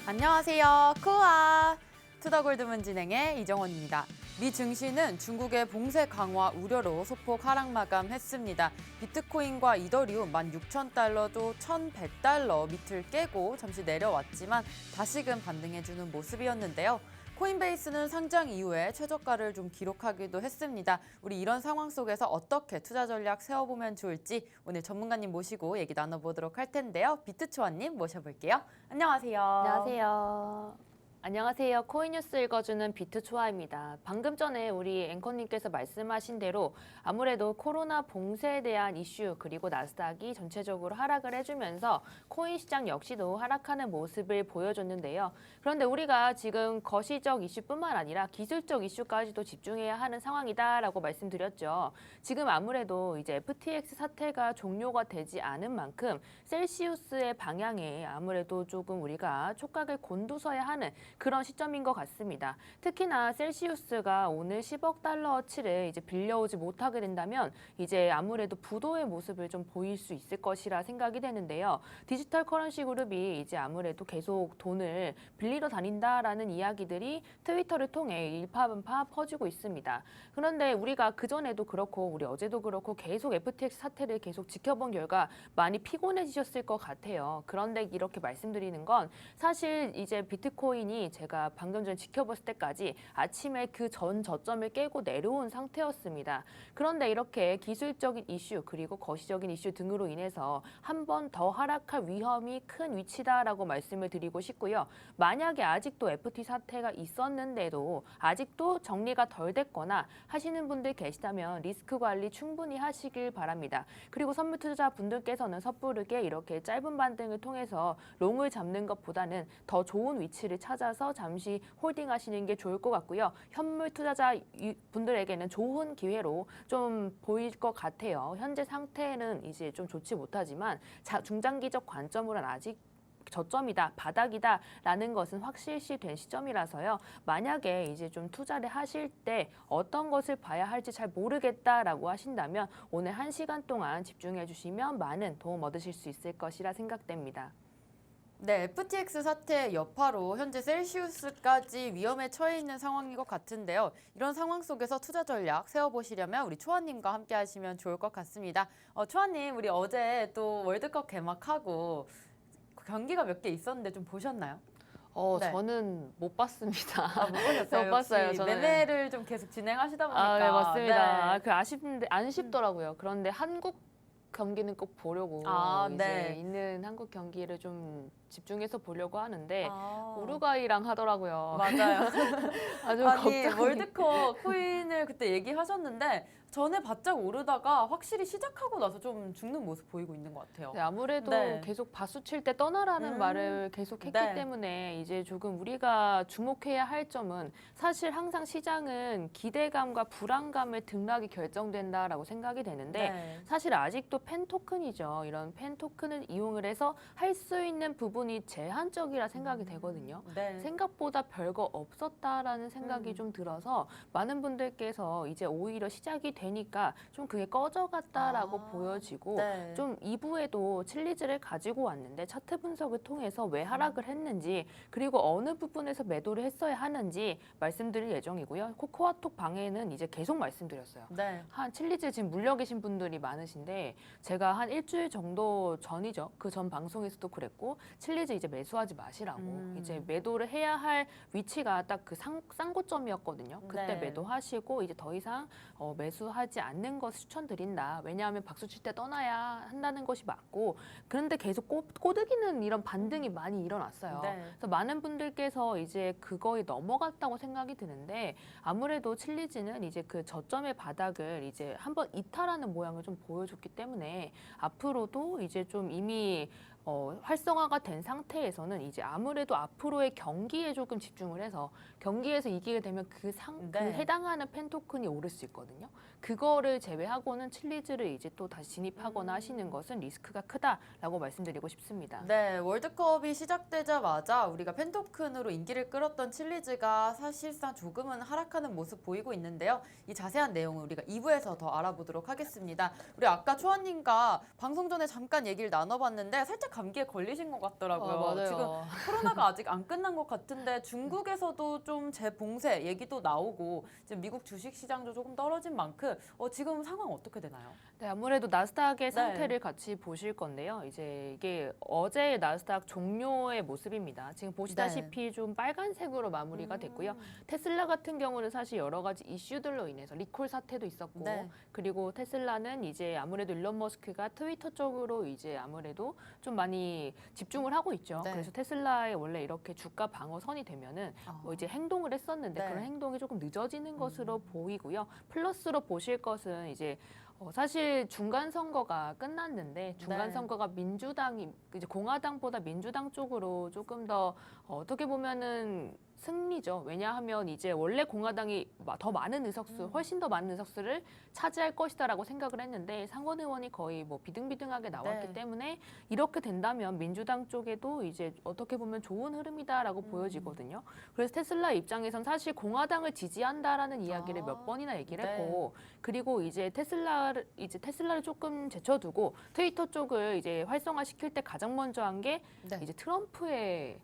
안녕하세요. 코아 투더골드문 진행의 이정원입니다. 미 증시는 중국의 봉쇄 강화 우려로 소폭 하락 마감했습니다. 비트코인과 이더리움 16,000달러도 1,100달러 밑을 깨고 잠시 내려왔지만 다시금 반등해주는 모습이었는데요. 코인베이스는 상장 이후에 최저가를 좀 기록하기도 했습니다. 우리 이런 상황 속에서 어떻게 투자 전략 세워보면 좋을지 오늘 전문가님 모시고 얘기 나눠보도록 할 텐데요. 비트초아님 모셔볼게요. 안녕하세요. 안녕하세요. 안녕하세요. 코인뉴스 읽어주는 비트초아입니다. 방금 전에 우리 앵커님께서 말씀하신 대로 아무래도 코로나 봉쇄에 대한 이슈 그리고 나스닥이 전체적으로 하락을 해주면서 코인 시장 역시도 하락하는 모습을 보여줬는데요. 그런데 우리가 지금 거시적 이슈뿐만 아니라 기술적 이슈까지도 집중해야 하는 상황이다라고 말씀드렸죠. 지금 아무래도 이제 FTX 사태가 종료가 되지 않은 만큼 셀시우스의 방향에 아무래도 조금 우리가 촉각을 곤두서야 하는 그런 시점인 것 같습니다. 특히나 셀시우스가 오늘 10억 달러어치를 이제 빌려오지 못하게 된다면 이제 아무래도 부도의 모습을 좀 보일 수 있을 것이라 생각이 되는데요. 디지털 커런시 그룹이 이제 아무래도 계속 돈을 빌리러 다닌다라는 이야기들이 트위터를 통해 일파만파 퍼지고 있습니다. 그런데 우리가 그전에도 그렇고 우리 어제도 그렇고 계속 FTX 사태를 계속 지켜본 결과 많이 피곤해지셨을 것 같아요. 그런데 이렇게 말씀드리는 건 사실 이제 비트코인이 제가 방금 전에 지켜봤을 때까지 아침에 그 전 저점을 깨고 내려온 상태였습니다. 그런데 이렇게 기술적인 이슈 그리고 거시적인 이슈 등으로 인해서 한 번 더 하락할 위험이 큰 위치다라고 말씀을 드리고 싶고요. 만약에 아직도 FT 사태가 있었는데도 아직도 정리가 덜 됐거나 하시는 분들 계시다면 리스크 관리 충분히 하시길 바랍니다. 그리고 선물 투자자 분들께서는 섣부르게 이렇게 짧은 반등을 통해서 롱을 잡는 것보다는 더 좋은 위치를 찾아서 잠시 홀딩하시는 게 좋을 것 같고요. 현물 투자자 분들에게는 좋은 기회로 좀 보일 것 같아요. 현재 상태는 이제 좀 좋지 못하지만 중장기적 관점으로는 아직 저점이다, 바닥이다라는 것은 확실시된 시점이라서요. 만약에 이제 좀 투자를 하실 때 어떤 것을 봐야 할지 잘 모르겠다라고 하신다면 오늘 1시간 동안 집중해 주시면 많은 도움 얻으실 수 있을 것이라 생각됩니다. 네, FTX 사태 여파로 현재 셀시우스까지 위험에 처해 있는 상황인 것 같은데요. 이런 상황 속에서 투자 전략 세워보시려면 우리 초아님과 함께 하시면 좋을 것 같습니다. 초아님, 우리 어제 또 월드컵 개막하고 경기가 몇 개 있었는데 좀 보셨나요? 네. 저는 못 봤습니다. 못 보셨어요? 못 봤어요. 역시 저는. 매매를 좀 계속 진행하시다 보니까. 네, 맞습니다. 네. 그 아쉽더라고요. 그런데 한국 경기는 꼭 보려고 이제 네. 있는 한국 경기를 좀 집중해서 보려고 하는데 우루과이랑 하더라고요. 맞아요. 아주 아니, 걱정이. 월드컵 코인을 그때 얘기하셨는데 전에 바짝 오르다가 확실히 시작하고 나서 좀 죽는 모습 보이고 있는 것 같아요. 네, 아무래도 네. 계속 바수 칠 때 떠나라는 말을 계속 했기 네. 때문에 이제 조금 우리가 주목해야 할 점은 사실 항상 시장은 기대감과 불안감의 등락이 결정된다라고 생각이 되는데 네. 사실 아직도 펜 토큰이죠. 이런 펜 토큰을 이용을 해서 할 수 있는 부분이 제한적이라 생각이 되거든요. 네. 생각보다 별거 없었다라는 생각이 좀 들어서 많은 분들께서 이제 오히려 시작이 되니까 좀 그게 꺼져갔다라고 보여지고 네. 좀 2부에도 칠리즈를 가지고 왔는데 차트 분석을 통해서 왜 하락을 했는지 그리고 어느 부분에서 매도를 했어야 하는지 말씀드릴 예정이고요. 코코아톡 방에는 이제 계속 말씀드렸어요. 네. 한 칠리즈 지금 물려 계신 분들이 많으신데 제가 한 일주일 정도 전이죠. 그 전 방송에서도 그랬고 칠리즈 이제 매수하지 마시라고 이제 매도를 해야 할 위치가 딱 그 쌍고점이었거든요. 그때 네. 매도하시고 이제 더 이상 매수하지 않는 것을 추천드린다. 왜냐하면 박수 칠 때 떠나야 한다는 것이 맞고 그런데 계속 꼬드기는 이런 반등이 많이 일어났어요. 네. 그래서 많은 분들께서 이제 그거에 넘어갔다고 생각이 드는데 아무래도 칠리즈는 이제 그 저점의 바닥을 이제 한번 이탈하는 모양을 좀 보여줬기 때문에 앞으로도 이제 좀 이미 활성화가 된 상태에서는 이제 아무래도 앞으로의 경기에 조금 집중을 해서 경기에서 이기게 되면 그 네. 해당하는 펜 토큰이 오를 수 있거든요. 그거를 제외하고는 칠리즈를 이제 또 다시 진입하거나 하시는 것은 리스크가 크다라고 말씀드리고 싶습니다. 네, 월드컵이 시작되자마자 우리가 펜토큰으로 인기를 끌었던 칠리즈가 사실상 조금은 하락하는 모습 보이고 있는데요. 이 자세한 내용은 우리가 2부에서 더 알아보도록 하겠습니다. 우리 아까 초아님과 방송 전에 잠깐 얘기를 나눠봤는데 살짝 감기에 걸리신 것 같더라고요. 맞아요. 지금 코로나가 아직 안 끝난 것 같은데 중국에서도 좀 재봉쇄 얘기도 나오고 지금 미국 주식시장도 조금 떨어진 만큼 지금 상황 어떻게 되나요? 네, 아무래도 나스닥의 상태를 같이 보실 건데요. 이제 이게 어제 나스닥 종료의 모습입니다. 지금 보시다시피 좀 빨간색으로 마무리가 됐고요. 테슬라 같은 경우는 사실 여러 가지 이슈들로 인해서 리콜 사태도 있었고, 그리고 테슬라는 이제 아무래도 일론 머스크가 트위터 쪽으로 이제 아무래도 좀 많이 집중을 하고 있죠. 그래서 테슬라의 원래 이렇게 주가 방어선이 되면은 뭐 이제 행동을 했었는데 그런 행동이 조금 늦어지는 것으로 보이고요. 플러스로 보실 것은 이제 사실 중간 선거가 끝났는데 중간 선거가 민주당이 이제 공화당보다 민주당 쪽으로 조금 더 어떻게 보면은 승리죠. 왜냐하면 이제 원래 공화당이 더 많은 의석수, 훨씬 더 많은 의석수를 차지할 것이다라고 생각을 했는데 상원 의원이 거의 뭐 비등비등하게 나왔기 때문에 이렇게 된다면 민주당 쪽에도 이제 어떻게 보면 좋은 흐름이다라고 보여지거든요. 그래서 테슬라 입장에선 사실 공화당을 지지한다라는 이야기를 몇 번이나 얘기를 했고, 그리고 이제 테슬라를 조금 제쳐두고 트위터 쪽을 이제 활성화시킬 때 가장 먼저 한 게 이제 트럼프의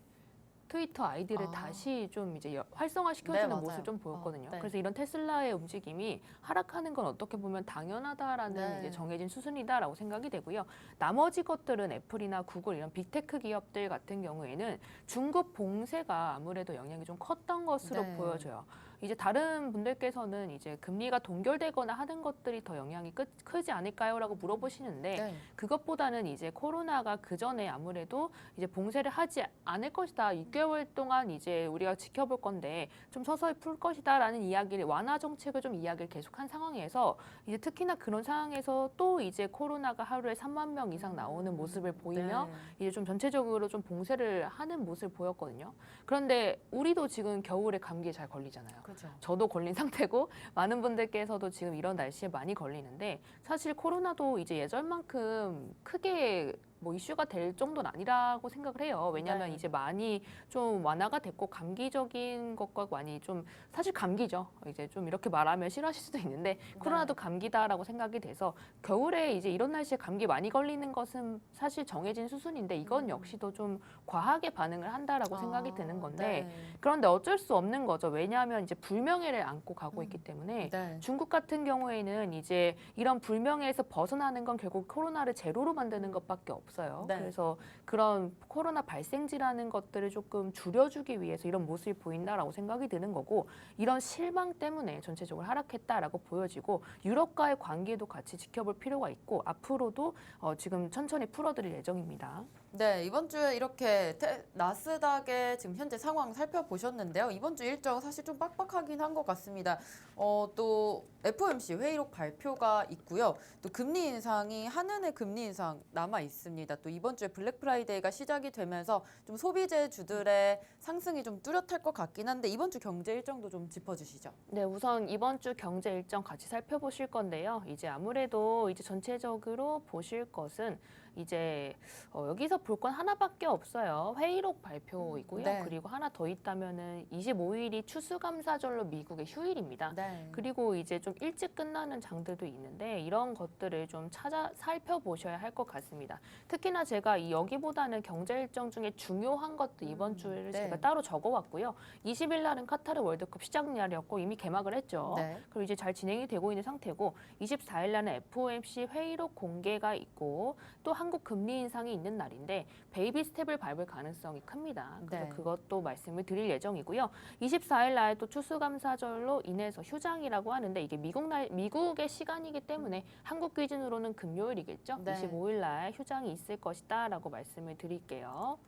트위터 아이디를 다시 좀 이제 활성화시켜주는 모습을 좀 보였거든요. 그래서 이런 테슬라의 움직임이 하락하는 건 어떻게 보면 당연하다라는 이제 정해진 수순이다라고 생각이 되고요. 나머지 것들은 애플이나 구글 이런 빅테크 기업들 같은 경우에는 중국 봉쇄가 아무래도 영향이 좀 컸던 것으로 보여져요. 이제 다른 분들께서는 이제 금리가 동결되거나 하는 것들이 더 영향이 크지 않을까요?라고 물어보시는데 그것보다는 이제 코로나가 그 전에 아무래도 이제 봉쇄를 하지 않을 것이다. 6개월 동안 이제 우리가 지켜볼 건데 좀 서서히 풀 것이다라는 이야기를 완화 정책을 좀 이야기를 계속한 상황에서 이제 특히나 그런 상황에서 또 이제 코로나가 하루에 3만 명 이상 나오는 모습을 보이며 이제 좀 전체적으로 좀 봉쇄를 하는 모습을 보였거든요. 그런데 우리도 지금 겨울에 감기에 잘 걸리잖아요. 그렇죠. 저도 걸린 상태고 많은 분들께서도 지금 이런 날씨에 많이 걸리는데 사실 코로나도 이제 예전만큼 크게 뭐 이슈가 될 정도는 아니라고 생각을 해요. 왜냐하면 이제 많이 좀 완화가 됐고 감기적인 것과 많이 좀 사실 감기죠. 이제 좀 이렇게 말하면 싫어하실 수도 있는데 코로나도 감기다라고 생각이 돼서 겨울에 이제 이런 날씨에 감기 많이 걸리는 것은 사실 정해진 수순인데 이건 역시도 좀 과하게 반응을 한다라고 생각이 드는 건데 그런데 어쩔 수 없는 거죠. 왜냐하면 이제 불명예를 안고 가고 있기 때문에 중국 같은 경우에는 이제 이런 불명예에서 벗어나는 건 결국 코로나를 제로로 만드는 것밖에 없어요. 그래서 그런 코로나 발생지라는 것들을 조금 줄여주기 위해서 이런 모습이 보인다라고 생각이 드는 거고 이런 실망 때문에 전체적으로 하락했다라고 보여지고 유럽과의 관계도 같이 지켜볼 필요가 있고 앞으로도 지금 천천히 풀어드릴 예정입니다. 네, 이번 주에 이렇게 나스닥의 지금 현재 상황 살펴보셨는데요. 이번 주 일정 사실 좀 빡빡하긴 한 것 같습니다. 또 FOMC 회의록 발표가 있고요. 또 금리 인상이 한은의 금리 인상 남아 있습니다. 또 이번 주에 블랙 프라이데이가 시작이 되면서 좀 소비재주들의 상승이 좀 뚜렷할 것 같긴 한데 이번 주 경제 일정도 좀 짚어주시죠. 네, 우선 이번 주 경제 일정 같이 살펴보실 건데요. 이제 아무래도 이제 전체적으로 보실 것은 이제 여기서 볼 건 하나밖에 없어요. 회의록 발표이고요. 그리고 하나 더 있다면은 25일이 추수감사절로 미국의 휴일입니다. 그리고 이제 좀 일찍 끝나는 장들도 있는데 이런 것들을 좀 살펴보셔야 할 것 같습니다. 특히나 제가 여기보다는 경제 일정 중에 중요한 것도 이번 주를 제가 따로 적어왔고요. 20일 날은 카타르 월드컵 시작 날이었고 이미 개막을 했죠. 그리고 이제 잘 진행이 되고 있는 상태고 24일 날은 FOMC 회의록 공개가 있고 또 한국 금리 인상이 있는 날인데 베이비 스텝을 밟을 가능성이 큽니다. 그래서 그것도 말씀을 드릴 예정이고요. 24일 날 또 추수감사절로 인해서 휴장이라고 하는데 이게 미국의 시간이기 때문에 한국 기준으로는 금요일이겠죠. 25일 날 휴장이 있을 것이다라고 말씀을 드릴게요.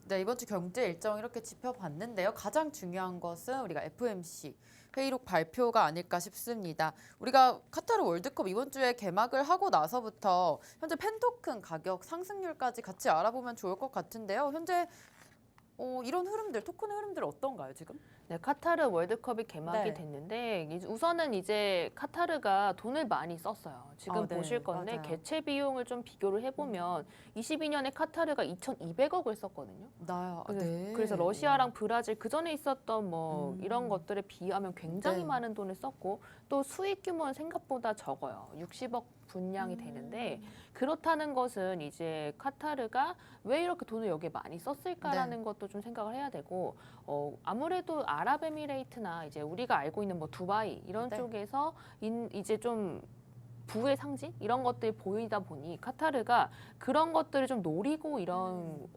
네, 이번 주 경제 일정 이렇게 짚어봤는데요. 가장 중요한 것은 우리가 FOMC 회의록 발표가 아닐까 싶습니다. 우리가 카타르 월드컵 이번 주에 개막을 하고 나서부터 현재 펜토큰 가격 상승률까지 같이 알아보면 좋을 것 같은데요. 현재 이런 흐름들, 토큰의 흐름들 어떤가요, 지금? 네, 카타르 월드컵이 개막이 네. 됐는데 우선은 이제 카타르가 돈을 많이 썼어요. 지금 네, 보실 건데 맞아요. 개최 비용을 좀 비교를 해보면 22년에 카타르가 2,200억을 썼거든요. 네. 그래서 러시아랑 브라질 그 전에 있었던 뭐 이런 것들에 비하면 굉장히 네. 많은 돈을 썼고 또 수익 규모는 생각보다 적어요. 60억 분량이 되는데 그렇다는 것은 이제 카타르가 왜 이렇게 돈을 여기에 많이 썼을까라는 네. 것도 좀 생각을 해야 되고 아무래도 아랍에미레이트나 이제 우리가 알고 있는 뭐 두바이 이런 네. 쪽에서 이제 좀 부의 상징 이런 것들이 보이다 보니 카타르가 그런 것들을 좀 노리고 이런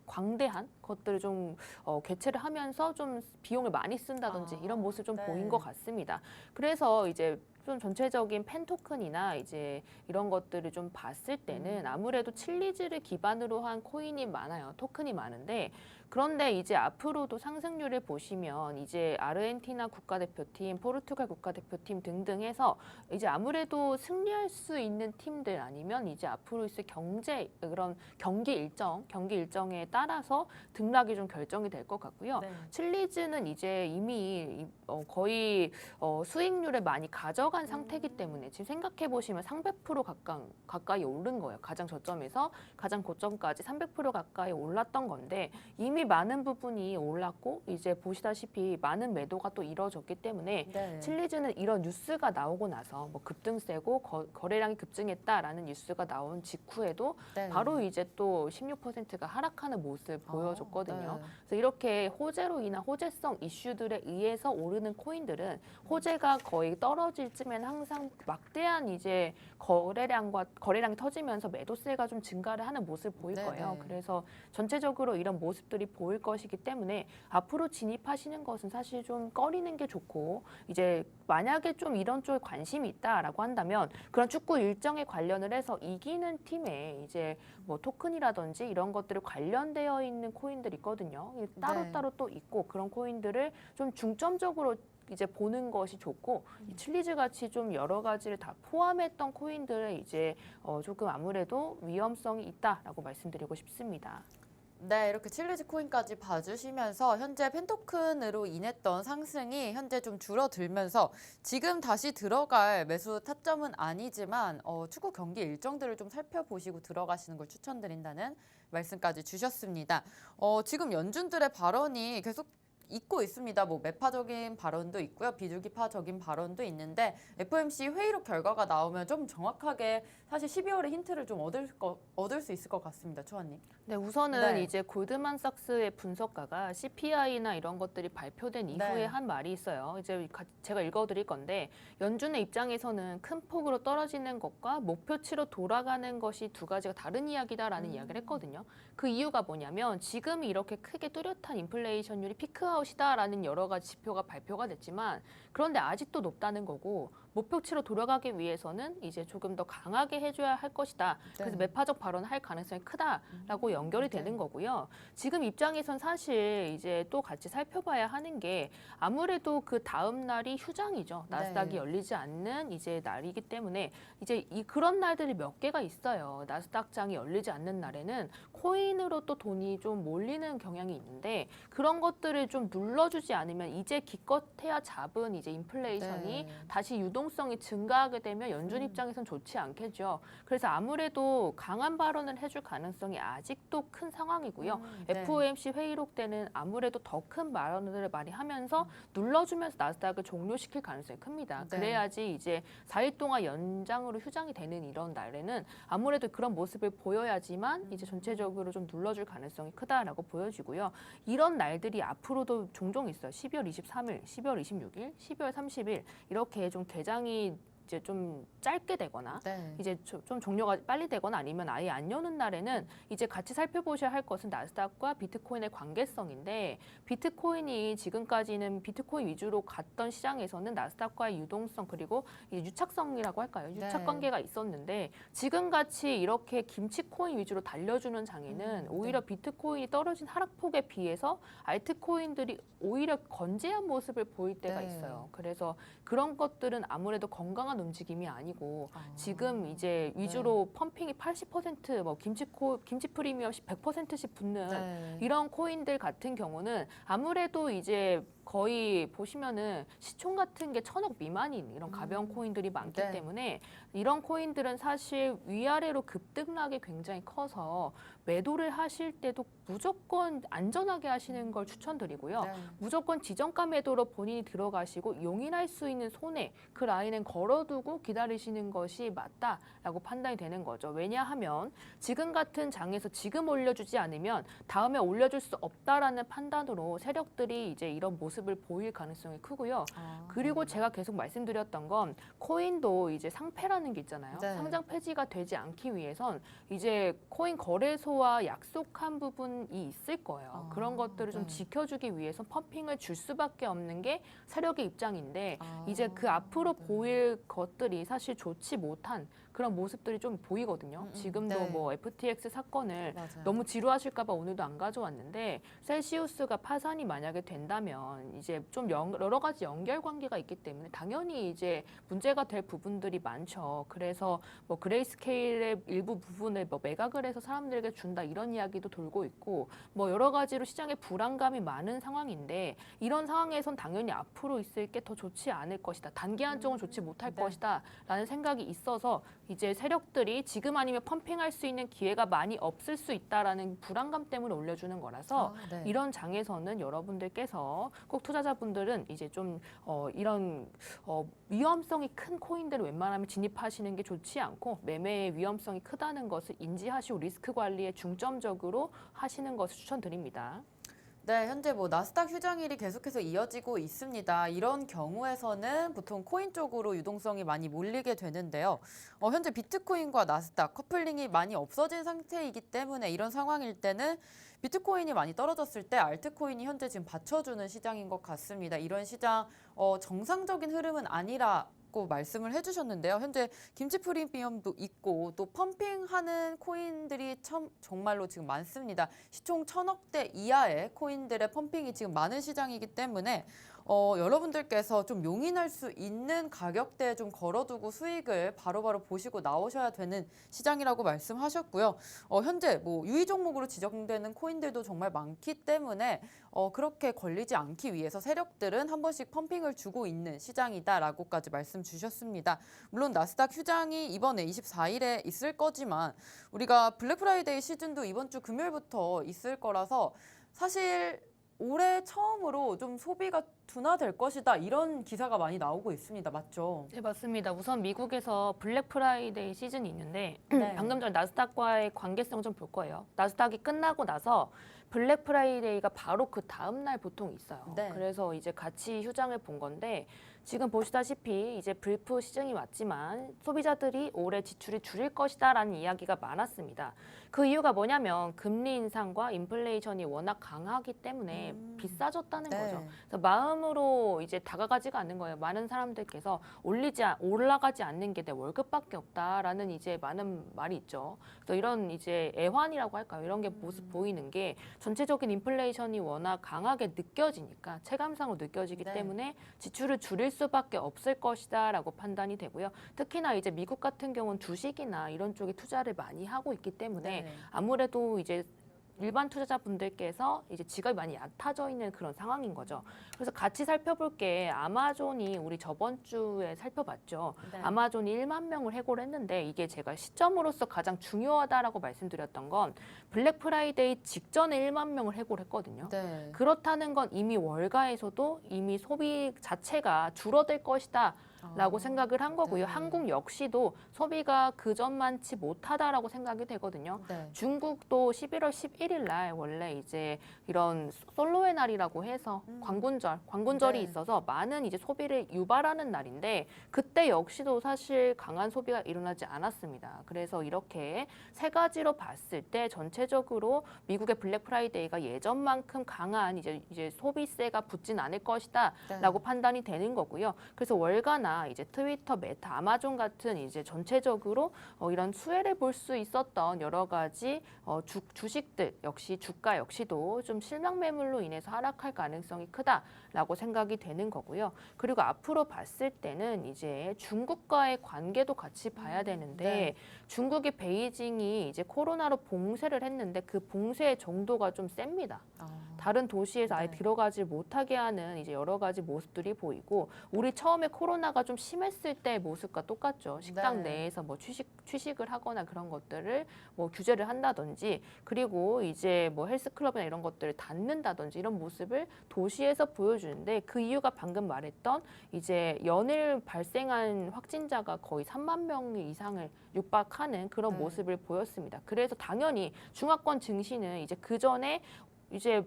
광대한 것들을 좀 개최를 하면서 좀 비용을 많이 쓴다든지 이런 모습 좀 네. 보인 것 같습니다. 그래서 이제 좀 전체적인 펜토큰이나 이제 이런 것들을 좀 봤을 때는 아무래도 칠리즈를 기반으로 한 코인이 많아요. 토큰이 많은데 그런데 이제 앞으로도 상승률을 보시면 이제 아르헨티나 국가대표팀, 포르투갈 국가대표팀 등등 해서 이제 아무래도 승리할 수 있는 팀들 아니면 이제 앞으로 있을 그런 경기 일정에 따라서 등락이 좀 결정이 될 것 같고요. 네. 칠리즈는 이제 이미 거의 수익률을 많이 가져간 상태이기 때문에 지금 생각해 보시면 300% 가까이 오른 거예요. 가장 저점에서 가장 고점까지 300% 가까이 올랐던 건데 이미 많은 부분이 올랐고 이제 보시다시피 많은 매도가 또 이루어졌기 때문에 네. 칠리즈는 이런 뉴스가 나오고 나서 뭐 급등세고 거래량이 급증했다라는 뉴스가 나온 직후에도 네. 바로 이제 또 16%가 하락하는 모습을 보여줬거든요. 네. 그래서 이렇게 호재로 인한 호재성 이슈들에 의해서 오르는 코인들은 호재가 거의 떨어질 쯤엔 항상 막대한 이제 거래량이 터지면서 매도세가 좀 증가를 하는 모습을 보일 네, 거예요. 네. 그래서 전체적으로 이런 모습들이 보일 것이기 때문에 앞으로 진입하시는 것은 사실 좀 꺼리는 게 좋고 이제 만약에 좀 이런 쪽에 관심이 있다라고 한다면 그런 축구 일정에 관련을 해서 이기는 팀에 이제 뭐 토큰이라든지 이런 것들이 관련되어 있는 코인들이 있거든요. 따로따로 또 있고 그런 코인들을 좀 중점적으로 이제 보는 것이 좋고 이 칠리즈 같이 좀 여러 가지를 다 포함했던 코인들은 이제 조금 아무래도 위험성이 있다라고 말씀드리고 싶습니다. 네, 이렇게 칠리즈 코인까지 봐주시면서 현재 펜토큰으로 인했던 상승이 현재 좀 줄어들면서 지금 다시 들어갈 매수 타점은 아니지만 축구 경기 일정들을 좀 살펴보시고 들어가시는 걸 추천드린다는 말씀까지 주셨습니다. 지금 연준들의 발언이 계속 있고 있습니다. 뭐 매파적인 발언도 있고요. 비둘기파적인 발언도 있는데 FOMC 회의록 결과가 나오면 좀 정확하게 사실 12월에 힌트를 좀 얻을 수 있을 것 같습니다. 초아님. 네, 우선은 네. 이제 골드만삭스의 분석가가 CPI나 이런 것들이 발표된 이후에 네. 한 말이 있어요. 이제 제가 읽어드릴 건데 연준의 입장에서는 큰 폭으로 떨어지는 것과 목표치로 돌아가는 것이 두 가지가 다른 이야기다라는 이야기를 했거든요. 그 이유가 뭐냐면 지금 이렇게 크게 뚜렷한 인플레이션율이 피크아웃이다라는 여러 가지 지표가 발표가 됐지만 그런데 아직도 높다는 거고 목표치로 돌아가기 위해서는 이제 조금 더 강하게 해줘야 할 것이다. 그래서 매파적 발언을 할 가능성이 크다라고 연결이 되는 거고요. 지금 입장에선 사실 이제 또 같이 살펴봐야 하는 게 아무래도 그 다음 날이 휴장이죠. 나스닥이 열리지 않는 이제 날이기 때문에 이제 그런 날들이 몇 개가 있어요. 나스닥장이 열리지 않는 날에는 코인으로 또 돈이 좀 몰리는 경향이 있는데 그런 것들을 좀 눌러주지 않으면 이제 기껏해야 잡은 이제 인플레이션이 다시 유동성이 증가하게 되면 연준 입장에선 좋지 않겠죠. 그래서 아무래도 강한 발언을 해줄 가능성이 아직도 큰 상황이고요. FOMC 회의록 때는 아무래도 더 큰 발언들을 많이 하면서 눌러주면서 나스닥을 종료시킬 가능성이 큽니다. 그래야지 이제 4일 동안 연장으로 휴장이 되는 이런 날에는 아무래도 그런 모습을 보여야지만 이제 전체적으로 좀 눌러줄 가능성이 크다라고 보여지고요. 이런 날들이 앞으로도 종종 있어요. 12월 23일, 12월 26일, 12월 30일 이렇게 좀 개장이 이제 좀 짧게 되거나 이제 좀 종료가 빨리 되거나 아니면 아예 안 여는 날에는 이제 같이 살펴보셔야 할 것은 나스닥과 비트코인의 관계성인데 비트코인이 지금까지는 비트코인 위주로 갔던 시장에서는 나스닥과의 유동성 그리고 유착성이라고 할까요? 유착 관계가 있었는데 지금같이 이렇게 김치코인 위주로 달려주는 장에는 오히려 비트코인이 떨어진 하락폭에 비해서 알트코인들이 오히려 건재한 모습을 보일 때가 있어요. 그래서 그런 것들은 아무래도 건강한 움직임이 아니고 지금 이제 위주로 펌핑이 80%뭐 김치 프리미엄 100%씩 붙는 이런 코인들 같은 경우는 아무래도 이제 거의 보시면은 시총 같은 게 1,000억 미만인 이런 가벼운 코인들이 많기 네. 때문에 이런 코인들은 사실 위아래로 급등락이 굉장히 커서 매도를 하실 때도 무조건 안전하게 하시는 걸 추천드리고요. 네. 무조건 지정가 매도로 본인이 들어가시고 용인할 수 있는 손해 그 라인은 걸어두고 기다리시는 것이 맞다라고 판단이 되는 거죠. 왜냐하면 지금 같은 장에서 지금 올려주지 않으면 다음에 올려줄 수 없다라는 판단으로 세력들이 이제 이런 모습을 보일 가능성이 크고요. 그리고 제가 계속 말씀드렸던 건 코인도 이제 상패라는 게 있잖아요. 네. 상장 폐지가 되지 않기 위해선 이제 코인 거래소와 약속한 부분이 있을 거예요. 그런 것들을 좀 네. 지켜주기 위해서 펌핑을 줄 수밖에 없는 게 세력의 입장인데 아, 이제 그 앞으로 네. 보일 것들이 사실 좋지 못한 그런 모습들이 좀 보이거든요. 지금도 네. 뭐 FTX 사건을 맞아요. 너무 지루하실까 봐 오늘도 안 가져왔는데 셀시우스가 파산이 만약에 된다면 이제 좀 여러 가지 연결 관계가 있기 때문에 당연히 이제 문제가 될 부분들이 많죠. 그래서 뭐 그레이스케일의 일부 부분을 뭐 매각을 해서 사람들에게 준다 이런 이야기도 돌고 있고 뭐 여러 가지로 시장에 불안감이 많은 상황인데 이런 상황에선 당연히 앞으로 있을 게 더 좋지 않을 것이다. 단기간적으로 좋지 못할 네. 것이다라는 생각이 있어서 이제 세력들이 지금 아니면 펌핑할 수 있는 기회가 많이 없을 수 있다라는 불안감 때문에 올려주는 거라서 네. 이런 장에서는 여러분들께서 꼭 투자자분들은 이제 좀 이런 위험성이 큰 코인들을 웬만하면 진입하시는 게 좋지 않고 매매의 위험성이 크다는 것을 인지하시고 리스크 관리에 중점적으로 하시는 것을 추천드립니다. 네, 현재 뭐 나스닥 휴장일이 계속해서 이어지고 있습니다. 이런 경우에서는 보통 코인 쪽으로 유동성이 많이 몰리게 되는데요. 현재 비트코인과 나스닥 커플링이 많이 없어진 상태이기 때문에 이런 상황일 때는 비트코인이 많이 떨어졌을 때 알트코인이 현재 지금 받쳐주는 시장인 것 같습니다. 이런 시장 정상적인 흐름은 아니라고 말씀을 해주셨는데요. 현재 김치 프리미엄도 있고 또 펌핑하는 코인들이 참 정말로 지금 많습니다. 시총 1,000억대 이하의 코인들의 펌핑이 지금 많은 시장이기 때문에 여러분들께서 좀 용인할 수 있는 가격대에 좀 걸어두고 수익을 바로바로 보시고 나오셔야 되는 시장이라고 말씀하셨고요. 현재 뭐 유의 종목으로 지정되는 코인들도 정말 많기 때문에 그렇게 걸리지 않기 위해서 세력들은 한 번씩 펌핑을 주고 있는 시장이다라고까지 말씀 주셨습니다. 물론 나스닥 휴장이 이번에 24일에 있을 거지만 우리가 블랙 프라이데이 시즌도 이번 주 금요일부터 있을 거라서 사실 올해 처음으로 좀 소비가 둔화될 것이다 이런 기사가 많이 나오고 있습니다. 맞죠? 네, 맞습니다. 우선 미국에서 블랙 프라이데이 시즌이 있는데 네. 방금 전 나스닥과의 관계성 좀 볼 거예요. 나스닥이 끝나고 나서 블랙 프라이데이가 바로 그 다음 날 보통 있어요. 네. 그래서 이제 같이 휴장을 본 건데 지금 보시다시피 이제 불프 시즌이 왔지만 소비자들이 올해 지출이 줄일 것이다라는 이야기가 많았습니다. 그 이유가 뭐냐면 금리 인상과 인플레이션이 워낙 강하기 때문에 비싸졌다는 네. 거죠. 그래서 마음으로 이제 다가가지가 않는 거예요. 많은 사람들께서 올라가지 않는 게 내 월급밖에 없다라는 이제 많은 말이 있죠. 그래서 이런 이제 애환이라고 할까요? 이런 게 모습 보이는 게 전체적인 인플레이션이 워낙 강하게 느껴지니까 체감상으로 느껴지기 네. 때문에 지출을 줄일 수밖에 없을 것이다라고 판단이 되고요. 특히나 이제 미국 같은 경우는 주식이나 이런 쪽에 투자를 많이 하고 있기 때문에 네. 아무래도 이제 일반 투자자분들께서 이제 지갑이 많이 얕아져 있는 그런 상황인 거죠. 그래서 같이 살펴볼 게 아마존이 우리 저번 주에 살펴봤죠. 네. 아마존이 1만 명을 해고를 했는데 이게 제가 시점으로서 가장 중요하다라고 말씀드렸던 건 블랙 프라이데이 직전에 1만 명을 해고를 했거든요. 네. 그렇다는 건 이미 월가에서도 이미 소비 자체가 줄어들 것이다. 라고 생각을 한 거고요. 네. 한국 역시도 소비가 그전만치 못하다라고 생각이 되거든요. 네. 중국도 11월 11일 날 원래 이제 이런 솔로의 날이라고 해서 광군절이 네. 있어서 많은 이제 소비를 유발하는 날인데 그때 역시도 사실 강한 소비가 일어나지 않았습니다. 그래서 이렇게 세 가지로 봤을 때 전체적으로 미국의 블랙 프라이데이가 예전만큼 강한 이제 소비세가 붙진 않을 것이다라고 네. 판단이 되는 거고요. 그래서 월가나 페이스북이나 이제 트위터, 메타, 아마존 같은 이제 전체적으로 이런 수혜를 볼 수 있었던 여러 가지 주식들 역시 주가 역시도 좀 실망 매물로 인해서 하락할 가능성이 크다라고 생각이 되는 거고요. 그리고 앞으로 봤을 때는 이제 중국과의 관계도 같이 봐야 되는데 네. 중국이 베이징이 이제 코로나로 봉쇄를 했는데 그 봉쇄의 정도가 좀 셉니다. 다른 도시에서 아예 네. 들어가지 못하게 하는 이제 여러 가지 모습들이 보이고 우리 처음에 코로나가 좀 심했을 때 모습과 똑같죠. 식당 네. 내에서 뭐 취식을 하거나 그런 것들을 뭐 규제를 한다든지 그리고 이제 뭐 헬스클럽이나 이런 것들을 닫는다든지 이런 모습을 도시에서 보여주는데 그 이유가 방금 말했던 이제 연일 발생한 확진자가 거의 3만 명 이상을 육박하는 그런 네. 모습을 보였습니다. 그래서 당연히 중화권 증시는 이제 그 전에 이제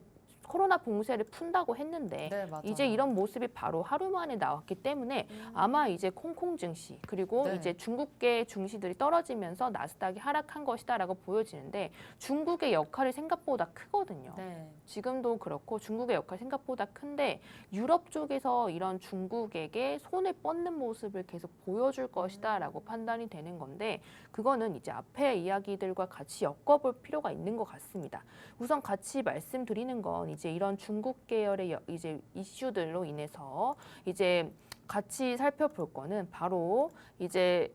코로나 봉쇄를 푼다고 했는데 네, 맞아요. 이제 이런 모습이 바로 하루 만에 나왔기 때문에 아마 이제 콩콩 증시 그리고 네. 이제 중국계 증시들이 떨어지면서 나스닥이 하락한 것이다라고 보여지는데 중국의 역할이 생각보다 크거든요. 네. 지금도 그렇고 중국의 역할이 생각보다 큰데 유럽 쪽에서 이런 중국에게 손을 뻗는 모습을 계속 보여줄 것이다라고 판단이 되는 건데 그거는 이제 앞에 이야기들과 같이 엮어볼 필요가 있는 것 같습니다. 우선 같이 말씀드리는 건 이제 이런 중국 계열의 이제 이슈들로 인해서 이제 같이 살펴볼 거는 바로 이제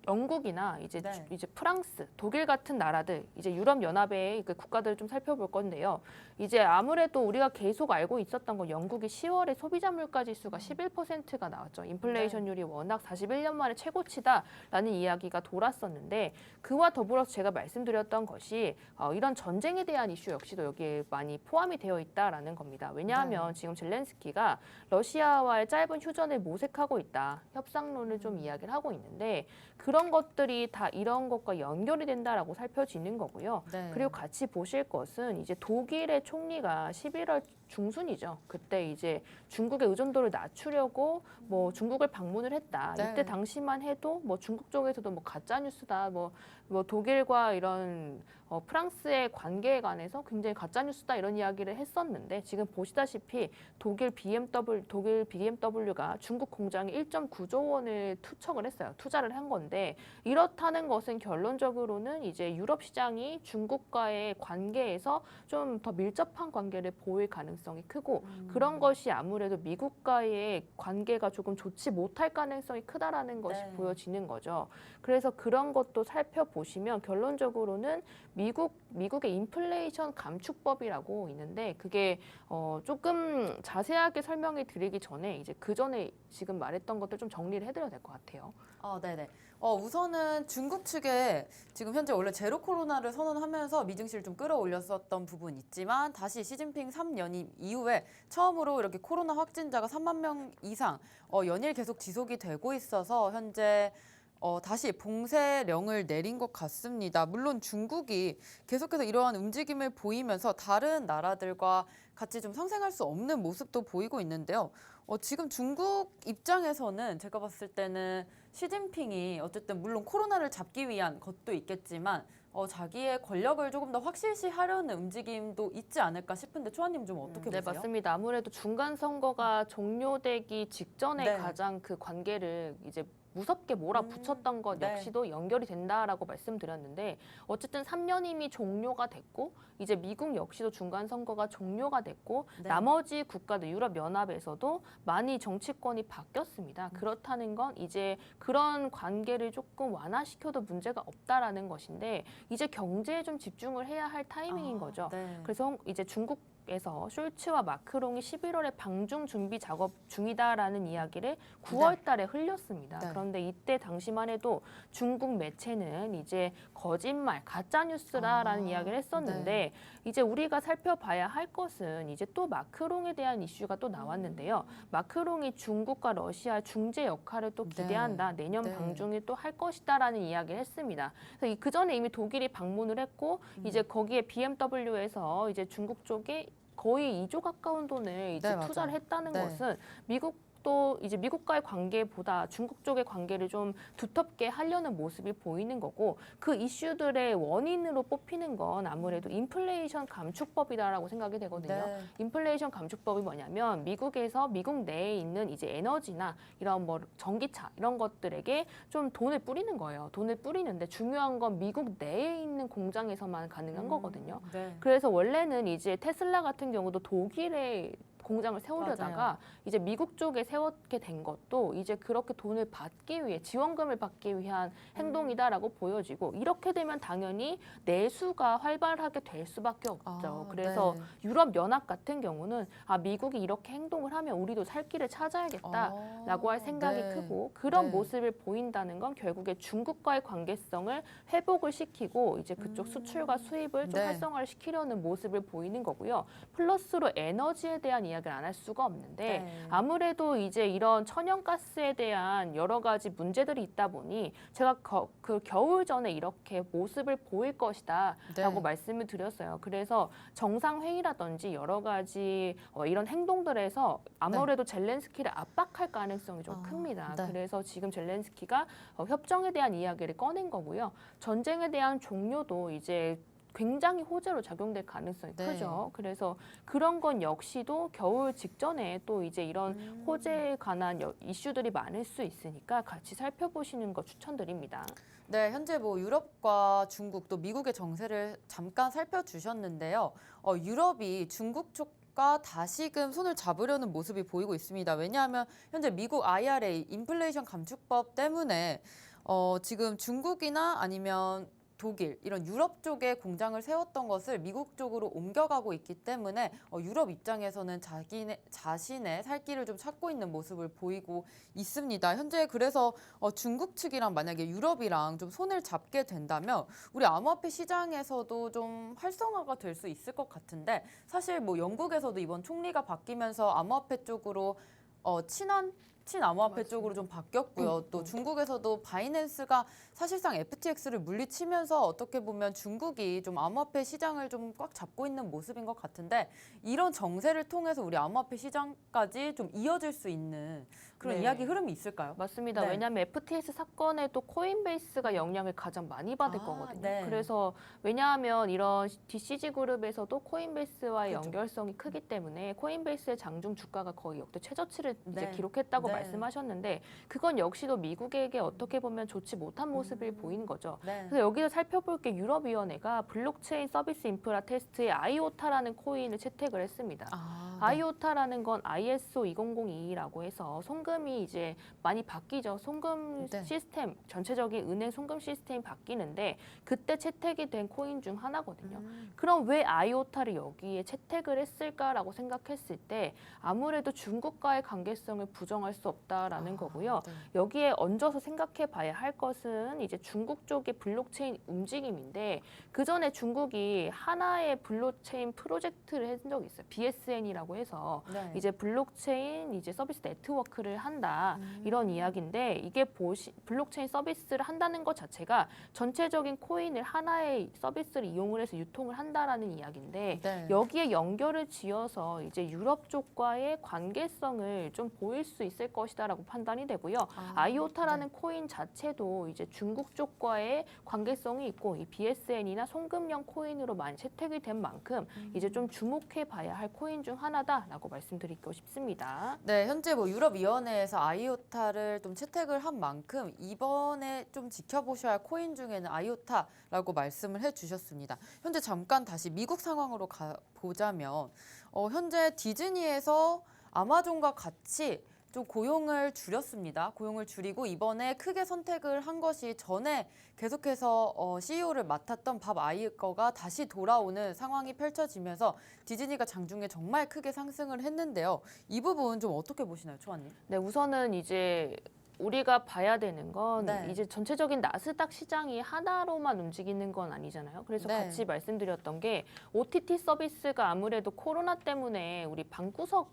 영국이나 이제 네. 이제 프랑스, 독일 같은 나라들, 이제 유럽 연합의 그 국가들을 좀 살펴볼 건데요. 이제 아무래도 우리가 계속 알고 있었던 건 영국이 10월에 소비자 물가 지수가 11%가 나왔죠. 인플레이션율이 워낙 41년 만에 최고치다라는 이야기가 돌았었는데 그와 더불어서 제가 말씀드렸던 것이 이런 전쟁에 대한 이슈 역시도 여기에 많이 포함이 되어 있다라는 겁니다. 왜냐하면 지금 젤렌스키가 러시아와의 짧은 휴전을 모색하고 있다. 협상론을 좀 이야기를 하고 있는데 그런 것들이 다 이런 것과 연결이 된다라고 살펴지는 거고요. 네. 그리고 같이 보실 것은 이제 독일의 총리가 11월 중순이죠. 그때 이제 중국의 의존도를 낮추려고 뭐 중국을 방문을 했다. 네. 이때 당시만 해도 뭐 중국 쪽에서도 뭐 가짜 뉴스다. 뭐 독일과 이런 프랑스의 관계에 관해서 굉장히 가짜 뉴스다 이런 이야기를 했었는데 지금 보시다시피 독일 BMW가 중국 공장에 1.9조 원을 투척을 했어요. 투자를 한 건데 이렇다는 것은 결론적으로는 이제 유럽 시장이 중국과의 관계에서 좀 더 밀접한 관계를 보일 가능성이 크고 그런 것이 아무래도 미국과의 관계가 조금 좋지 못할 가능성이 크다라는 것이 네. 보여지는 거죠. 그래서 그런 것도 살펴보시면 결론적으로는 미국의 인플레이션 감축법이라고 있는데 그게 조금 자세하게 설명을 드리기 전에 이제 그 전에 지금 말했던 것들 좀 정리를 해드려야 될 것 같아요. 네네. 우선은 중국 측에 지금 현재 원래 제로 코로나를 선언하면서 미증시를 좀 끌어올렸었던 부분이 있지만 다시 시진핑 3연임 이후에 처음으로 이렇게 코로나 확진자가 3만 명 이상 연일 계속 지속이 되고 있어서 현재 다시 봉쇄령을 내린 것 같습니다. 물론 중국이 계속해서 이러한 움직임을 보이면서 다른 나라들과 같이 좀 상생할 수 없는 모습도 보이고 있는데요. 지금 중국 입장에서는 제가 봤을 때는 시진핑이 어쨌든 물론 코로나를 잡기 위한 것도 있겠지만 자기의 권력을 조금 더 확실시하려는 움직임도 있지 않을까 싶은데 초아님 좀 어떻게 네, 보세요? 맞습니다. 아무래도 중간 선거가 종료되기 직전에 네. 가장 그 관계를 이제 무섭게 몰아붙였던 것 네. 역시도 연결이 된다라고 말씀드렸는데 어쨌든 3년임이 종료가 됐고 이제 미국 역시도 중간 선거가 종료가 됐고 네. 나머지 국가들 유럽 연합에서도 많이 정치권이 바뀌었습니다. 그렇다는 건 이제 그런 관계를 조금 완화시켜도 문제가 없다라는 것인데 이제 경제에 좀 집중을 해야 할 타이밍인 거죠. 네. 그래서 이제 중국에서 숄츠와 마크롱이 11월에 방중 준비 작업 중이다라는 이야기를 9월 달에 흘렸습니다. 네. 그런데 이때 당시만 해도 중국 매체는 이제 거짓말, 가짜 뉴스라라는 이야기를 했었는데 이제 우리가 살펴봐야 할 것은 이제 또 마크롱에 대한 이슈가 또 나왔는데요. 마크롱이 중국과 러시아 중재 역할을 또 기대한다. 내년 네. 방중에 또 할 것이다라는 이야기를 했습니다. 그래서 그 전에 이미 독일이 방문을 했고 이제 거기에 BMW에서 이제 중국 쪽에 거의 2조 가까운 돈을 이제 네, 투자를 맞아요. 했다는 네. 것은 미국 미국도 이제 미국과의 관계보다 중국 쪽의 관계를 좀 두텁게 하려는 모습이 보이는 거고 그 이슈들의 원인으로 뽑히는 건 아무래도 인플레이션 감축법이다라고 생각이 되거든요. 네. 인플레이션 감축법이 뭐냐면 미국에서 미국 내에 있는 이제 에너지나 이런 뭐 전기차 이런 것들에게 좀 돈을 뿌리는 거예요. 돈을 뿌리는데 중요한 건 미국 내에 있는 공장에서만 가능한 거거든요. 네. 그래서 원래는 이제 테슬라 같은 경우도 독일에 공장을 세우려다가 맞아요. 이제 미국 쪽에 세웠게 된 것도 이제 그렇게 돈을 받기 위해 지원금을 받기 위한 행동이다라고 보여지고 이렇게 되면 당연히 내수가 활발하게 될 수밖에 없죠. 그래서 네. 유럽 연합 같은 경우는 미국이 이렇게 행동을 하면 우리도 살 길을 찾아야겠다라고 할 생각이 네. 크고 그런 네. 모습을 보인다는 건 결국에 중국과의 관계성을 회복을 시키고 이제 그쪽 수출과 수입을 좀 네. 활성화를 시키려는 모습을 보이는 거고요. 플러스로 에너지에 대한 이야기를 안 할 수가 없는데 네. 아무래도 이제 이런 천연가스에 대한 여러 가지 문제들이 있다 보니 제가 그 겨울 전에 이렇게 모습을 보일 것이다라고 네. 말씀을 드렸어요. 그래서 정상회의라든지 여러 가지 이런 행동들에서 아무래도 젤렌스키를 압박할 가능성이 좀 큽니다. 네. 그래서 지금 젤렌스키가 협정에 대한 이야기를 꺼낸 거고요. 전쟁에 대한 종료도 이제 굉장히 호재로 작용될 가능성이 네. 크죠. 그래서 그런 건 역시도 겨울 직전에 또 이제 이런 호재에 관한 이슈들이 많을 수 있으니까 같이 살펴보시는 거 추천드립니다. 네, 현재 뭐 유럽과 중국 또 미국의 정세를 잠깐 살펴주셨는데요. 유럽이 중국 쪽과 다시금 손을 잡으려는 모습이 보이고 있습니다. 왜냐하면 현재 미국 IRA 인플레이션 감축법 때문에 지금 중국이나 아니면 독일 이런 유럽 쪽에 공장을 세웠던 것을 미국 쪽으로 옮겨가고 있기 때문에 유럽 입장에서는 자신의 살 길을 좀 찾고 있는 모습을 보이고 있습니다. 현재 그래서 중국 측이랑 만약에 유럽이랑 좀 손을 잡게 된다면 우리 암호화폐 시장에서도 좀 활성화가 될 수 있을 것 같은데 사실 뭐 영국에서도 이번 총리가 바뀌면서 암호화폐 쪽으로 친암호화폐 쪽으로 좀 바뀌었고요. 또 중국에서도 바이낸스가 사실상 FTX를 물리치면서 어떻게 보면 중국이 좀 암호화폐 시장을 좀 꽉 잡고 있는 모습인 것 같은데 이런 정세를 통해서 우리 암호화폐 시장까지 좀 이어질 수 있는 그런 네. 이야기 흐름이 있을까요? 맞습니다. 네. 왜냐하면 FTX 사건에도 코인베이스가 영향을 가장 많이 받을 거거든요. 네. 그래서 왜냐하면 이런 DCG 그룹에서도 코인베이스와의 그렇죠. 연결성이 크기 때문에 코인베이스의 장중 주가가 거의 역대 최저치를 이제 네. 기록했다고 네. 말씀하셨는데 그건 역시도 미국에게 어떻게 보면 좋지 못한 모습을 보인 거죠. 네. 그래서 여기서 살펴볼 게 유럽위원회가 블록체인 서비스 인프라 테스트에 아이오타라는 코인을 채택을 했습니다. 네. 아이오타라는 건 ISO 2002라고 해서 송금이 이제 많이 바뀌죠. 송금 네. 시스템, 전체적인 은행 송금 시스템이 바뀌는데 그때 채택이 된 코인 중 하나거든요. 그럼 왜 아이오타를 여기에 채택을 했을까라고 생각했을 때 아무래도 중국과의 관계성을 부정할 수 없다라는 거고요. 네. 여기에 얹어서 생각해 봐야 할 것은 이제 중국 쪽의 블록체인 움직임인데 그 전에 중국이 하나의 블록체인 프로젝트를 한 적이 있어요. BSN이라고 해서 네. 이제 블록체인 이제 서비스 네트워크를 한다 이런 이야기인데 이게 블록체인 서비스를 한다는 것 자체가 전체적인 코인을 하나의 서비스를 이용을 해서 유통을 한다라는 이야기인데 네. 여기에 연결을 지어서 이제 유럽 쪽과의 관계성을 좀 보일 수 있을 것이다라고 판단이 되고요. 아이오타라는 코인 자체도 이제 중국 쪽과의 관계성이 있고 이 BSN이나 송금형 코인으로 많이 채택이 된 만큼 이제 좀 주목해 봐야 할 코인 중 하나다라고 말씀드리고 싶습니다. 네, 현재 뭐 유럽위원회에서 아이오타를 좀 채택을 한 만큼 이번에 좀 지켜보셔야 할 코인 중에는 아이오타라고 말씀을 해주셨습니다. 현재 잠깐 다시 미국 상황으로 보자면 현재 디즈니에서 아마존과 같이 좀 고용을 줄였습니다. 고용을 줄이고 이번에 크게 선택을 한 것이 전에 계속해서 CEO를 맡았던 밥 아이거가 다시 돌아오는 상황이 펼쳐지면서 디즈니가 장중에 정말 크게 상승을 했는데요. 이 부분 좀 어떻게 보시나요, 초아님? 네, 우선은 이제 우리가 봐야 되는 건 네. 이제 전체적인 나스닥 시장이 하나로만 움직이는 건 아니잖아요. 그래서 네. 같이 말씀드렸던 게 OTT 서비스가 아무래도 코로나 때문에 우리 방구석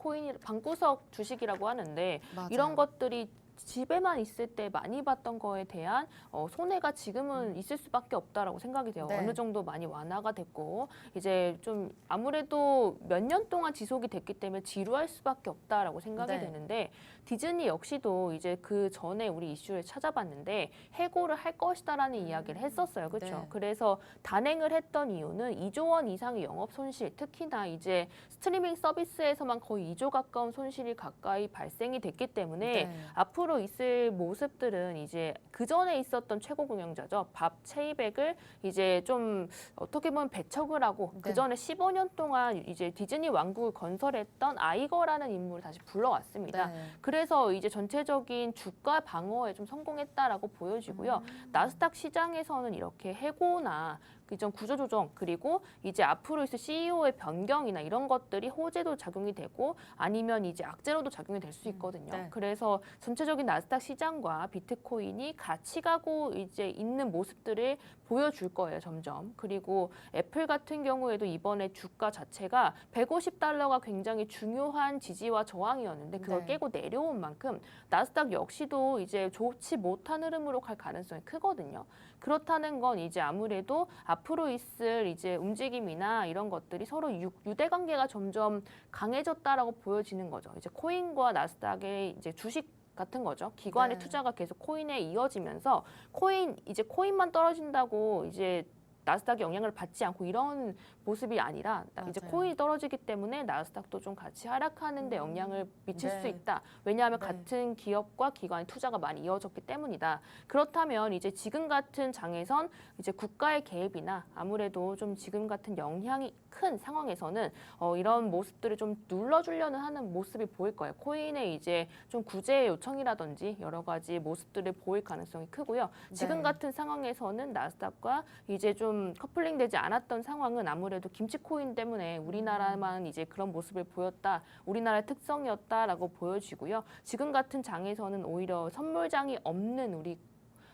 주식이라고 하는데 맞아요. 이런 것들이 집에만 있을 때 많이 봤던 거에 대한 손해가 지금은 있을 수밖에 없다라고 생각이 돼요. 네. 어느 정도 많이 완화가 됐고 이제 좀 아무래도 몇 년 동안 지속이 됐기 때문에 지루할 수밖에 없다라고 생각이 네. 되는데 디즈니 역시도 이제 그 전에 우리 이슈를 찾아봤는데 해고를 할 것이다라는 이야기를 했었어요. 그렇죠? 네. 그래서 단행을 했던 이유는 2조 원 이상의 영업 손실, 특히나 이제 스트리밍 서비스에서만 거의 2조 가까운 손실이 가까이 발생이 됐기 때문에 네. 앞으로 있을 모습들은 이제 그 전에 있었던 최고 경영자죠. 밥 체이백을 이제 좀 어떻게 보면 배척을 하고 네. 그 전에 15년 동안 이제 디즈니 왕국을 건설했던 아이거라는 인물을 다시 불러왔습니다. 네. 그래서 이제 전체적인 주가 방어에 좀 성공했다라고 보여지고요. 나스닥 시장에서는 이렇게 해고나 그전 구조조정 그리고 이제 앞으로 있을 CEO의 변경이나 이런 것들이 호재도 작용이 되고 아니면 이제 악재로도 작용이 될 수 있거든요. 네. 그래서 전체적인 나스닥 시장과 비트코인이 같이 가고 이제 있는 모습들을 보여줄 거예요, 점점. 그리고 애플 같은 경우에도 이번에 주가 자체가 150달러가 굉장히 중요한 지지와 저항이었는데 그걸 네. 깨고 내려온 만큼 나스닥 역시도 이제 좋지 못한 흐름으로 갈 가능성이 크거든요. 그렇다는 건 이제 아무래도 앞으로 있을 이제 움직임이나 이런 것들이 서로 유대 관계가 점점 강해졌다라고 보여지는 거죠. 이제 코인과 나스닥의 이제 주식 같은 거죠. 기관의 네. 투자가 계속 코인에 이어지면서 코인만 떨어진다고 이제 나스닥이 영향을 받지 않고 이런 모습이 아니라 이제 맞아요. 코인이 떨어지기 때문에 나스닥도 좀 같이 하락하는 데 영향을 미칠 네. 수 있다. 왜냐하면 네. 같은 기업과 기관의 투자가 많이 이어졌기 때문이다. 그렇다면 이제 지금 같은 장에선 이제 국가의 개입이나 아무래도 좀 지금 같은 영향이 큰 상황에서는 이런 모습들을 좀 눌러주려는 하는 모습이 보일 거예요. 코인에 이제 좀 구제 요청이라든지 여러 가지 모습들을 보일 가능성이 크고요. 지금 네. 같은 상황에서는 나스닥과 이제 좀 커플링되지 않았던 상황은 아무래도 김치코인 때문에 우리나라만 이제 그런 모습을 보였다. 우리나라의 특성이었다라고 보여지고요. 지금 같은 장에서는 오히려 선물장이 없는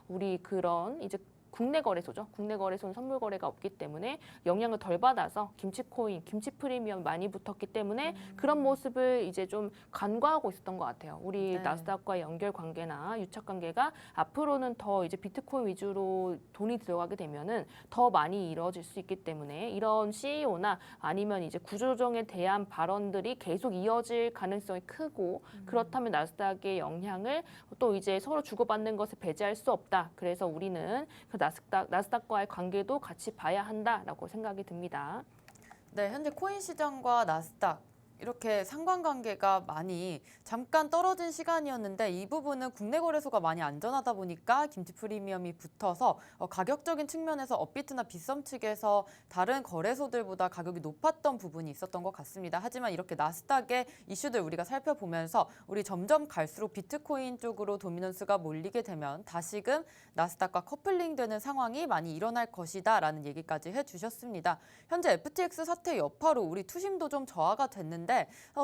우리 그런 이제 국내 거래소죠. 국내 거래소는 선물 거래가 없기 때문에 영향을 덜 받아서 김치코인, 김치 프리미엄 많이 붙었기 때문에 그런 모습을 이제 좀 간과하고 있었던 것 같아요. 우리 네. 나스닥과의 연결 관계나 유착 관계가 앞으로는 더 이제 비트코인 위주로 돈이 들어가게 되면은 더 많이 이루어질 수 있기 때문에 이런 CEO나 아니면 이제 구조조정에 대한 발언들이 계속 이어질 가능성이 크고 그렇다면 나스닥의 영향을 또 이제 서로 주고받는 것을 배제할 수 없다. 그래서 우리는 그 나스닥과의 관계도 같이 봐야 한다라고 생각이 듭니다. 네, 현재 코인 시장과 나스닥 이렇게 상관관계가 많이 잠깐 떨어진 시간이었는데 이 부분은 국내 거래소가 많이 안전하다 보니까 김치 프리미엄이 붙어서 가격적인 측면에서 업비트나 빗썸 측에서 다른 거래소들보다 가격이 높았던 부분이 있었던 것 같습니다. 하지만 이렇게 나스닥의 이슈들 우리가 살펴보면서 우리 점점 갈수록 비트코인 쪽으로 도미넌스가 몰리게 되면 다시금 나스닥과 커플링되는 상황이 많이 일어날 것이다라는 얘기까지 해주셨습니다. 현재 FTX 사태 여파로 우리 투심도 좀 저하가 됐는데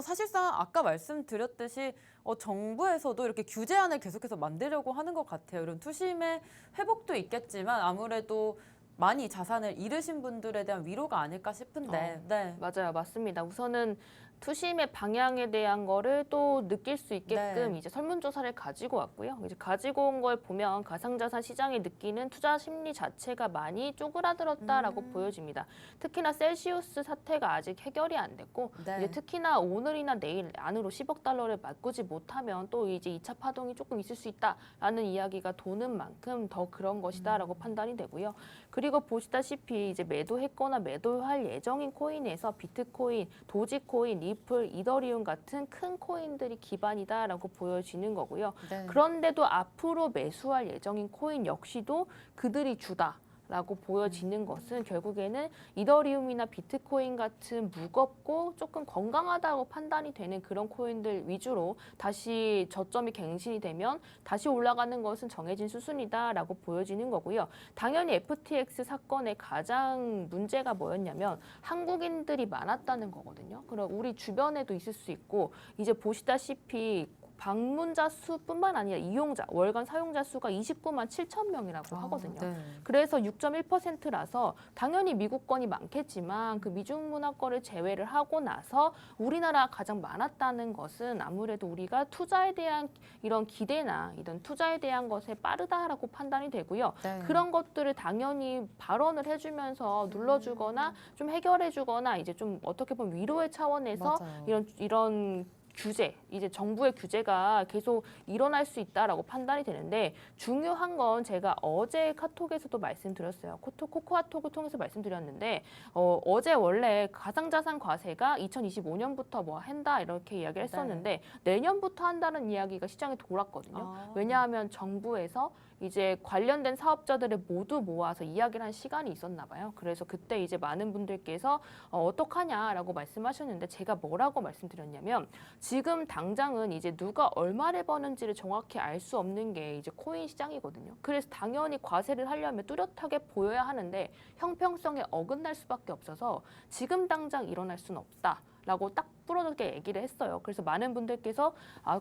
사실상 아까 말씀드렸듯이 정부에서도 이렇게 규제안을 계속해서 만들려고 하는 것 같아요. 이런 투심의 회복도 있겠지만 아무래도 많이 자산을 잃으신 분들에 대한 위로가 아닐까 싶은데. 네. 맞아요. 맞습니다. 우선은 투심의 방향에 대한 거를 또 느낄 수 있게끔 네. 이제 설문조사를 가지고 왔고요. 이제 가지고 온 걸 보면 가상자산 시장이 느끼는 투자 심리 자체가 많이 쪼그라들었다라고 보여집니다. 특히나 셀시우스 사태가 아직 해결이 안 됐고 네. 이제 특히나 오늘이나 내일 안으로 10억 달러를 바꾸지 못하면 또 이제 2차 파동이 조금 있을 수 있다라는 이야기가 도는 만큼 더 그런 것이다라고 판단이 되고요. 그리고 보시다시피 이제 매도했거나 매도할 예정인 코인에서 비트코인, 도지코인, 리플, 이더리움 같은 큰 코인들이 기반이다라고 보여지는 거고요. 네. 그런데도 앞으로 매수할 예정인 코인 역시도 그들이 주다. 라고 보여지는 것은 결국에는 이더리움이나 비트코인 같은 무겁고 조금 건강하다고 판단이 되는 그런 코인들 위주로 다시 저점이 갱신이 되면 다시 올라가는 것은 정해진 수순이다라고 보여지는 거고요. 당연히 FTX 사건의 가장 문제가 뭐였냐면 한국인들이 많았다는 거거든요. 그럼 우리 주변에도 있을 수 있고 이제 보시다시피 방문자 수뿐만 아니라 이용자, 월간 사용자 수가 29만 7천 명이라고 하거든요. 네. 그래서 6.1%라서 당연히 미국권이 많겠지만 그 미중 문화권을 제외를 하고 나서 우리나라가 가장 많았다는 것은 아무래도 우리가 투자에 대한 이런 기대나 이런 투자에 대한 것에 빠르다라고 판단이 되고요. 네. 그런 것들을 당연히 발언을 해주면서 눌러주거나 좀 해결해주거나 이제 좀 어떻게 보면 위로의 차원에서 맞아요. 이런 규제, 이제 정부의 규제가 계속 일어날 수 있다라고 판단이 되는데 중요한 건 제가 어제 카톡에서도 말씀드렸어요. 코코아톡을 통해서 말씀드렸는데 어제 원래 가상자산 과세가 2025년부터 뭐 한다 이렇게 이야기를 했었는데 내년부터 한다는 이야기가 시장에 돌았거든요. 왜냐하면 정부에서 이제 관련된 사업자들을 모두 모아서 이야기를 한 시간이 있었나 봐요. 그래서 그때 이제 많은 분들께서 어떡하냐라고 말씀하셨는데 제가 뭐라고 말씀드렸냐면 지금 당장은 이제 누가 얼마를 버는지를 정확히 알 수 없는 게 이제 코인 시장이거든요. 그래서 당연히 과세를 하려면 뚜렷하게 보여야 하는데 형평성에 어긋날 수밖에 없어서 지금 당장 일어날 수는 없다. 라고 딱 부러지게 얘기를 했어요. 그래서 많은 분들께서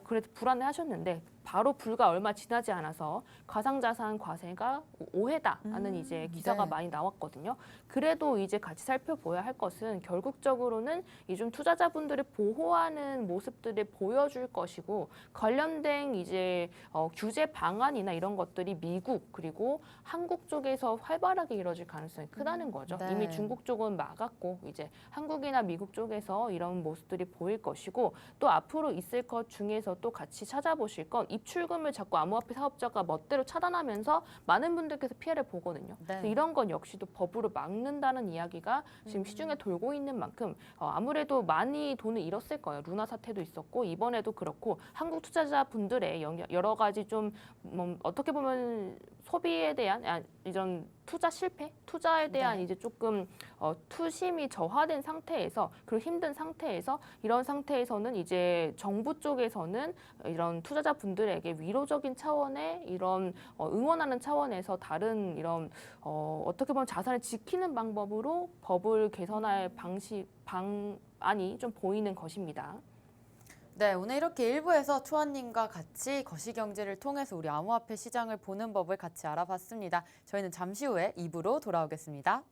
그래도 불안해하셨는데 바로 불과 얼마 지나지 않아서 가상자산 과세가 오해다라는 이제 기사가 네. 많이 나왔거든요. 그래도 이제 같이 살펴봐야 할 것은 결국적으로는 이중 투자자분들을 보호하는 모습들을 보여줄 것이고 관련된 이제 규제 방안이나 이런 것들이 미국 그리고 한국 쪽에서 활발하게 이루어질 가능성이 크다는 거죠. 네. 이미 중국 쪽은 막았고 이제 한국이나 미국 쪽에서 이런 모습들이 보일 것이고 또 앞으로 있을 것 중에서 또 같이 찾아보실 건 입출금을 자꾸 암호화폐 사업자가 멋대로 차단하면서 많은 분들께서 피해를 보거든요. 네. 그래서 이런 건 역시도 법으로 막는다는 이야기가 지금 시중에 돌고 있는 만큼 아무래도 많이 돈을 잃었을 거예요. 루나 사태도 있었고 이번에도 그렇고 한국 투자자분들의 여러 가지 좀 어떻게 보면 소비에 대한 이런 투자 실패, 투자에 대한 네. 이제 조금 투심이 저하된 상태에서 그리고 힘든 상태에서 이런 상태에서는 이제 정부 쪽에서는 이런 투자자분들에게 위로적인 차원의 이런 응원하는 차원에서 다른 이런 어떻게 보면 자산을 지키는 방법으로 법을 개선할 방안이 좀 보이는 것입니다. 네, 오늘 이렇게 일부에서 초안님과 같이 거시경제를 통해서 우리 암호화폐 시장을 보는 법을 같이 알아봤습니다. 저희는 잠시 후에 2부로 돌아오겠습니다.